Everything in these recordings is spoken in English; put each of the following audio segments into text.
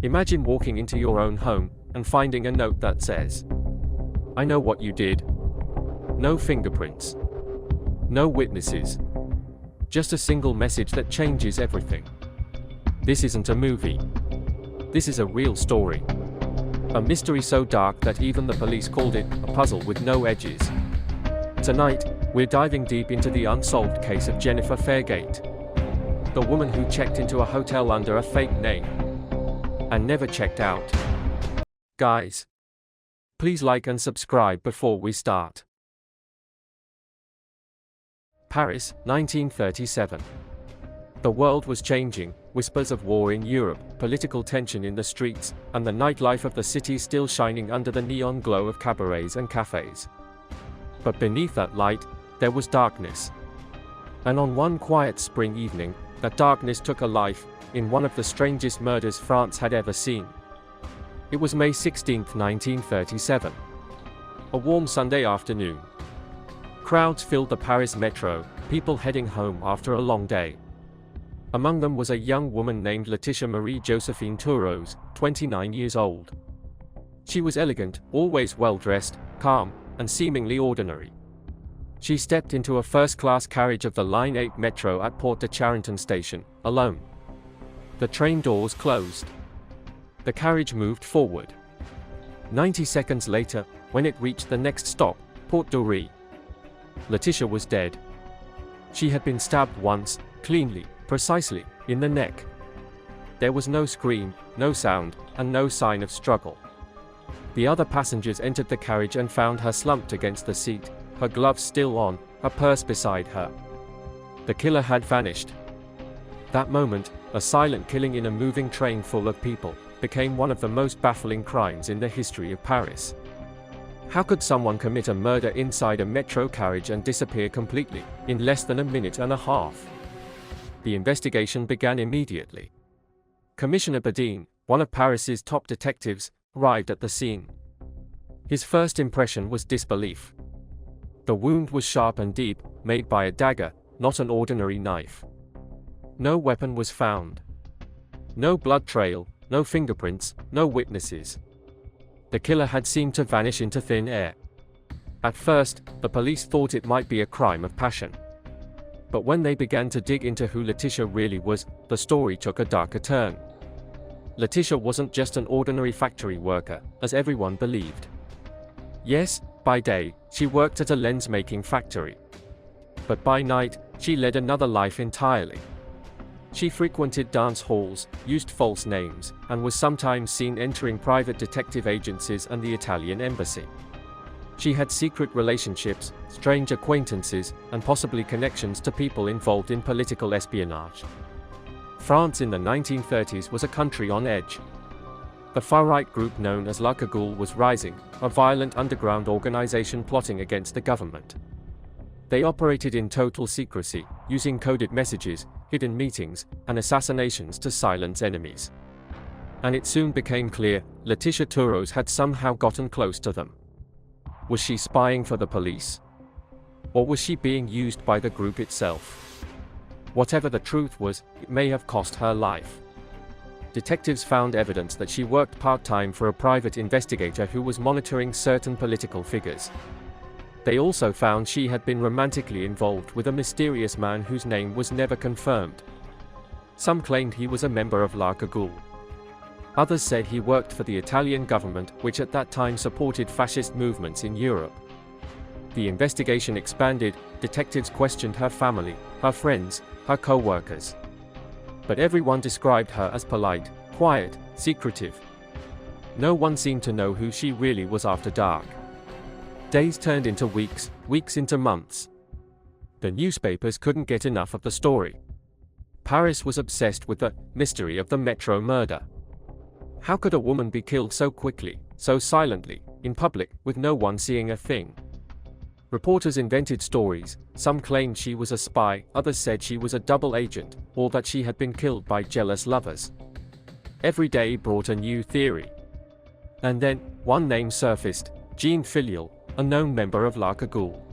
Imagine walking into your own home and finding a note that says, "I know what you did." No fingerprints. No witnesses. Just a single message that changes everything. This isn't a movie. This is a real story. A mystery so dark that even the police called it a puzzle with no edges. Tonight, we're diving deep into the unsolved case of Jennifer Fairgate. The woman who checked into a hotel under a fake name and never checked out. Guys, please like and subscribe before we start. Paris, 1937. The world was changing, whispers of war in Europe, political tension in the streets, and the nightlife of the city still shining under the neon glow of cabarets and cafes. But beneath that light, there was darkness. And on one quiet spring evening, that darkness took a life, in one of the strangest murders France had ever seen. It was May 16, 1937. A warm Sunday afternoon. Crowds filled the Paris metro, people heading home after a long day. Among them was a young woman named Laetitia Marie Joséphine Toureaux, 29 years old. She was elegant, always well-dressed, calm, and seemingly ordinary. She stepped into a first-class carriage of the Line 8 metro at Porte de Charenton station, alone. The train doors closed. The carriage moved forward. 90 seconds later, when it reached the next stop, Porte Toureaux, Laetitia was dead. She had been stabbed once, cleanly, precisely, in the neck. There was no scream, no sound, and no sign of struggle. The other passengers entered the carriage and found her slumped against the seat, her gloves still on, her purse beside her. The killer had vanished. That moment, a silent killing in a moving train full of people, became one of the most baffling crimes in the history of Paris. How could someone commit a murder inside a metro carriage and disappear completely, in less than a minute and a half? The investigation began immediately. Commissioner Badin, one of Paris's top detectives, arrived at the scene. His first impression was disbelief. The wound was sharp and deep, made by a dagger, not an ordinary knife. No weapon was found. No blood trail, no fingerprints, no witnesses. The killer had seemed to vanish into thin air. At first, the police thought it might be a crime of passion. But when they began to dig into who Laetitia really was, the story took a darker turn. Laetitia wasn't just an ordinary factory worker, as everyone believed. Yes, by day, she worked at a lens-making factory. But by night, she led another life entirely. She frequented dance halls, used false names, and was sometimes seen entering private detective agencies and the Italian embassy. She had secret relationships, strange acquaintances, and possibly connections to people involved in political espionage. France in the 1930s was a country on edge. The far-right group known as La Cagoule was rising, a violent underground organization plotting against the government. They operated in total secrecy, using coded messages, hidden meetings, and assassinations to silence enemies. And it soon became clear, Laetitia Toureaux had somehow gotten close to them. Was she spying for the police? Or was she being used by the group itself? Whatever the truth was, it may have cost her life. Detectives found evidence that she worked part-time for a private investigator who was monitoring certain political figures. They also found she had been romantically involved with a mysterious man whose name was never confirmed. Some claimed he was a member of La Cagoule. Others said he worked for the Italian government, which at that time supported fascist movements in Europe. The investigation expanded, detectives questioned her family, her friends, her co-workers. But everyone described her as polite, quiet, secretive. No one seemed to know who she really was after dark. Days turned into weeks, weeks into months. The newspapers couldn't get enough of the story. Paris was obsessed with the mystery of the metro murder. How could a woman be killed so quickly, so silently, in public, with no one seeing a thing? Reporters invented stories. Some claimed she was a spy, others said she was a double agent, or that she had been killed by jealous lovers. Every day brought a new theory. And then, one name surfaced, Jean Filial, a known member of La Cagoule.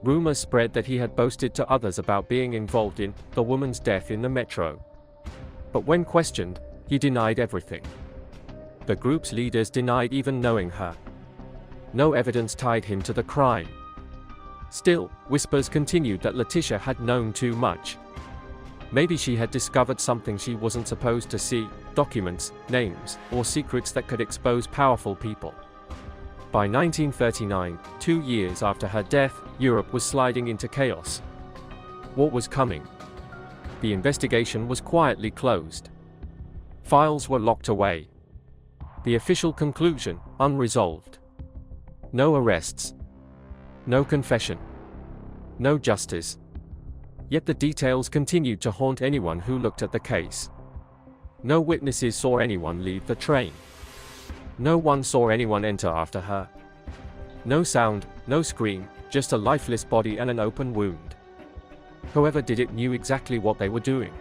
Rumors spread that he had boasted to others about being involved in the woman's death in the metro. But when questioned, He denied everything. The group's leaders denied even knowing her. No evidence tied him to the crime. Still, whispers continued that Laetitia had known too much. Maybe she had discovered something she wasn't supposed to see, documents, names, or secrets that could expose powerful people. By 1939, 2 years after her death, Europe was sliding into chaos. What was coming? The investigation was quietly closed. Files were locked away. The official conclusion, unresolved. No arrests. No confession. No justice. Yet the details continued to haunt anyone who looked at the case. No witnesses saw anyone leave the train. No one saw anyone enter after her. No sound, no scream, just a lifeless body and an open wound. Whoever did it knew exactly what they were doing.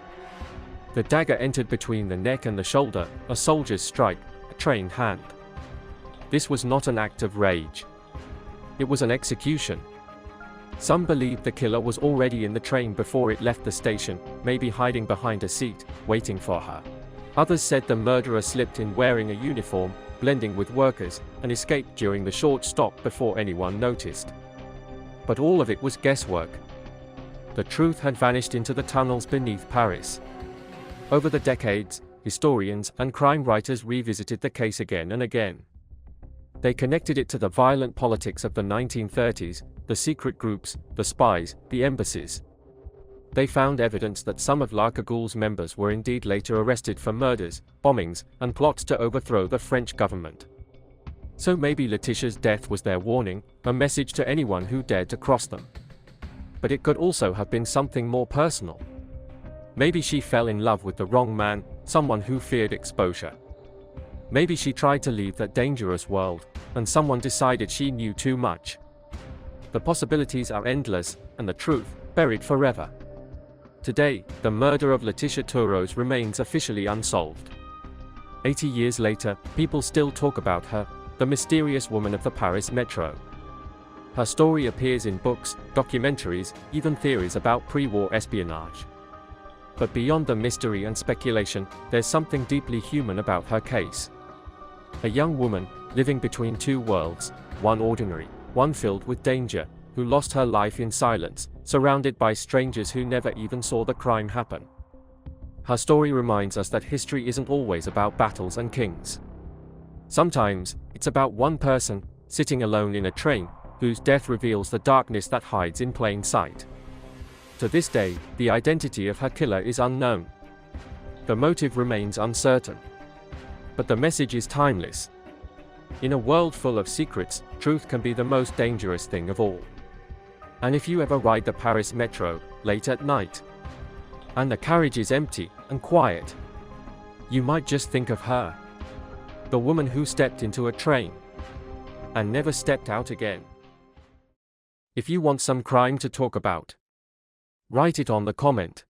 The dagger entered between the neck and the shoulder, a soldier's strike, a trained hand. This was not an act of rage. It was an execution. Some believed the killer was already in the train before it left the station, maybe hiding behind a seat, waiting for her. Others said the murderer slipped in wearing a uniform, blending with workers, and escaped during the short stop before anyone noticed. But all of it was guesswork. The truth had vanished into the tunnels beneath Paris. Over the decades, historians and crime writers revisited the case again and again. They connected it to the violent politics of the 1930s, the secret groups, the spies, the embassies. They found evidence that some of La Cagoule's members were indeed later arrested for murders, bombings, and plots to overthrow the French government. So maybe Laetitia's death was their warning, a message to anyone who dared to cross them. But it could also have been something more personal. Maybe she fell in love with the wrong man, someone who feared exposure. Maybe she tried to leave that dangerous world, and someone decided she knew too much. The possibilities are endless, and the truth, buried forever. Today, the murder of Laetitia Toureaux remains officially unsolved. 80 years later, people still talk about her, the mysterious woman of the Paris metro. Her story appears in books, documentaries, even theories about pre-war espionage. But beyond the mystery and speculation, there's something deeply human about her case. A young woman, living between two worlds, one ordinary, one filled with danger, who lost her life in silence, surrounded by strangers who never even saw the crime happen. Her story reminds us that history isn't always about battles and kings. Sometimes, it's about one person, sitting alone in a train, whose death reveals the darkness that hides in plain sight. To this day, the identity of her killer is unknown. The motive remains uncertain. But the message is timeless. In a world full of secrets, truth can be the most dangerous thing of all. And if you ever ride the Paris metro, late at night, and the carriage is empty and quiet, you might just think of her. The woman who stepped into a train and never stepped out again. If you want some crime to talk about, write it on the comment.